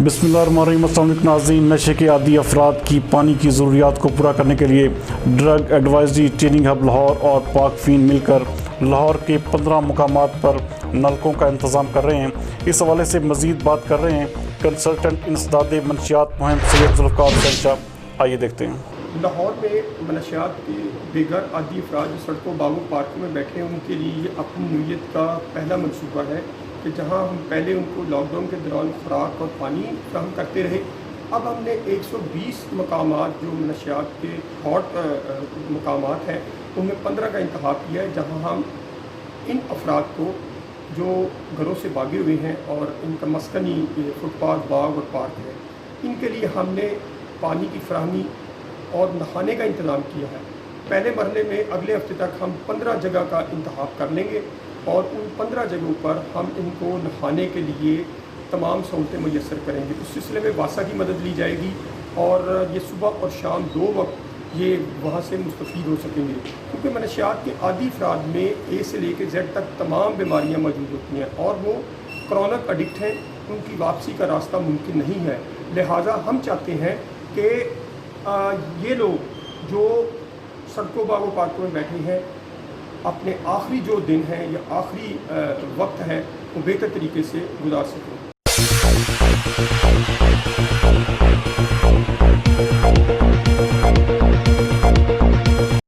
بسم اللہ الرحمن الرحیم۔ السلام علیکم ناظرین، نشے کے عادی افراد کی پانی کی ضروریات کو پورا کرنے کے لیے drug advisory training hub Lahore اور پاک فین مل کر لاہور کے 15 مقامات پر نلکوں کا انتظام کر رہے ہیں۔ اس حوالے سے مزید بات کر رہے ہیں کنسلٹنٹ انسداد منشیات مہم سید ذوالفقار شاہ۔ آئیے دیکھتے ہیں۔ لاہور میں منشیات کے دیگر عادی افراد جو سڑکوں باغوں پارکوں میں بیٹھے ہیں، ان کے لیے یہ اپنی نوعیت کا پہلا منصوبہ ہے کہ جہاں ہم پہلے ان کو لاک ڈاؤن کے دوران خوراک اور پانی فراہم کرتے رہے، اب ہم نے 120 مقامات جو منشیات کے ہاٹ مقامات ہیں ان میں 15 کا انتخاب کیا ہے، جہاں ہم ان افراد کو جو گھروں سے بھاگے ہوئے ہیں اور ان کا مسکنی فٹ پاتھ باغ اور پارک ہے، ان کے لیے ہم نے پانی کی فراہمی اور نہانے کا انتظام کیا ہے۔ پہلے مرحلے میں اگلے ہفتے تک ہم 15 جگہ کا انتخاب کر لیں گے اور ان 15 جگہوں پر ہم ان کو نہانے کے لیے تمام سہولتیں میسر کریں گے۔ اس سلسلے میں واسا کی مدد لی جائے گی اور یہ صبح اور شام 2 وقت یہ وہاں سے مستفید ہو سکیں گے، کیونکہ منشیات کے عادی افراد میں اے سے لے کے زیڈ تک تمام بیماریاں موجود ہوتی ہیں اور وہ کرونک اڈکٹ ہیں، ان کی واپسی کا راستہ ممکن نہیں ہے۔ لہٰذا ہم چاہتے ہیں کہ یہ لوگ جو سڑکوں باغوں پارکوں میں بیٹھے ہیں اپنے آخری جو دن ہیں یا آخری وقت ہے وہ بہتر طریقے سے گزار سکیں۔